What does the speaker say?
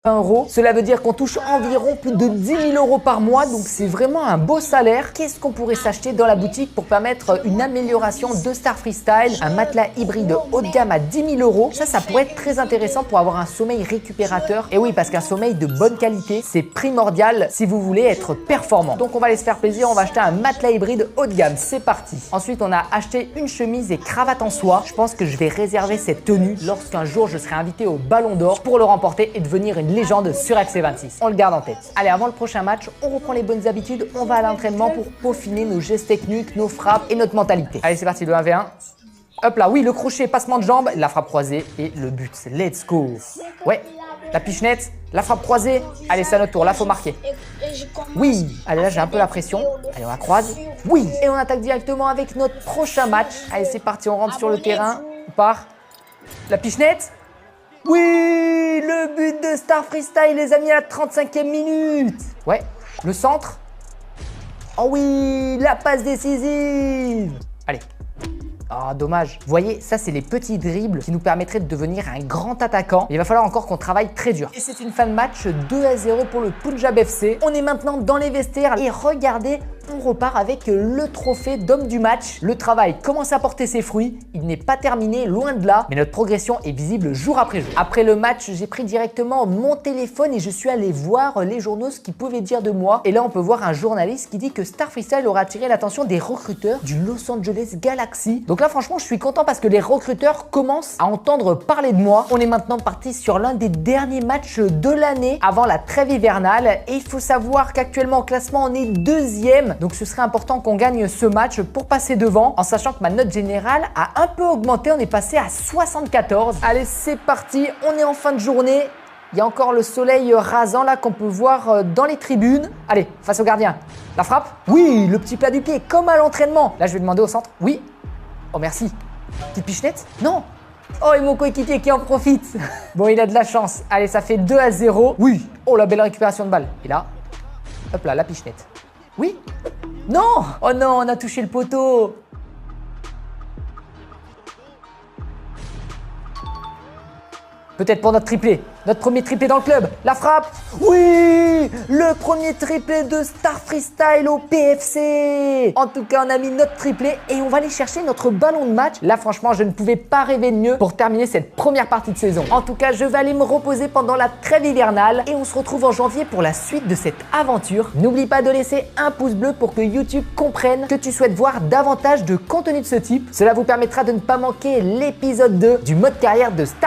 euros. Cela veut dire qu'on touche environ plus de 10 000 euros par mois, donc c'est vraiment un beau salaire. Qu'est-ce qu'on pourrait s'acheter dans la boutique pour permettre une amélioration de Star Freestyle? Un matelas hybride haut de gamme à 10 000 euros. Ça pourrait être très intéressant pour avoir un sommeil récupérateur. Et oui, parce qu'un sommeil de bonne qualité, c'est primordial si vous voulez être performant. Donc on va aller se faire plaisir, on va acheter un matelas hybride haut de gamme. C'est parti. Ensuite, on a acheté une chemise et cravate en soie. Je pense que je vais réserver cette tenue lorsqu'un jour je serai invité au Ballon d'Or pour le remporter et devenir une légende sur FC26. On le garde en tête. Allez, avant le prochain match, on reprend les bonnes habitudes. On va à l'entraînement pour peaufiner nos gestes techniques, nos frappes et notre mentalité. Allez, c'est parti, le 1v1. Hop là, oui, le crochet, passement de jambe, la frappe croisée et le but. Let's go. Ouais, la pichenette, la frappe croisée. Allez, c'est à notre tour, là, faut marquer. Oui, allez, là, j'ai un peu la pression. Allez, on la croise. Oui, et on attaque directement avec notre prochain match. Allez, c'est parti, on rentre sur le terrain. On part. La pichenette. Oui, le but de Star Freestyle, les amis, à la 35e minute. Ouais, le centre. Oh oui, la passe décisive. Allez. Ah, dommage. Vous voyez, ça, c'est les petits dribbles qui nous permettraient de devenir un grand attaquant. Il va falloir encore qu'on travaille très dur. Et c'est une fin de match 2-0 pour le Punjab FC. On est maintenant dans les vestiaires et regardez, on repart avec le trophée d'homme du match. Le travail commence à porter ses fruits. Il n'est pas terminé, loin de là, mais notre progression est visible jour après jour. Après le match, j'ai pris directement mon téléphone et je suis allé voir les journaux ce qu'ils pouvaient dire de moi. Et là, on peut voir un journaliste qui dit que Star Freestyle aura attiré l'attention des recruteurs du Los Angeles Galaxy. Donc là, franchement, je suis content parce que les recruteurs commencent à entendre parler de moi. On est maintenant parti sur l'un des derniers matchs de l'année avant la trêve hivernale. Et il faut savoir qu'actuellement, au classement, on est deuxième. Donc ce serait important qu'on gagne ce match pour passer devant, en sachant que ma note générale a un peu augmenté, on est passé à 74. Allez, c'est parti, on est en fin de journée. Il y a encore le soleil rasant là qu'on peut voir dans les tribunes. Allez, face au gardien. La frappe. Oui, le petit plat du pied, comme à l'entraînement. Là, je vais demander au centre. Oui. Oh, merci. Petite pichenette. Non. Oh, et mon coéquipier qui en profite. Bon, il a de la chance. Allez, ça fait 2-0. Oui. Oh, la belle récupération de balle. Et là, hop là, la pichenette. Oui. Non. Oh non, on a touché le poteau. Peut-être pour notre triplé. Notre premier triplé dans le club. La frappe. Oui. Le premier triplé de Star Freestyle au PFC. En tout cas, on a mis notre triplé et on va aller chercher notre ballon de match. Là, franchement, je ne pouvais pas rêver de mieux pour terminer cette première partie de saison. En tout cas, je vais aller me reposer pendant la trêve hivernale et on se retrouve en janvier pour la suite de cette aventure. N'oublie pas de laisser un pouce bleu pour que YouTube comprenne que tu souhaites voir davantage de contenu de ce type. Cela vous permettra de ne pas manquer l'épisode 2 du mode carrière de Star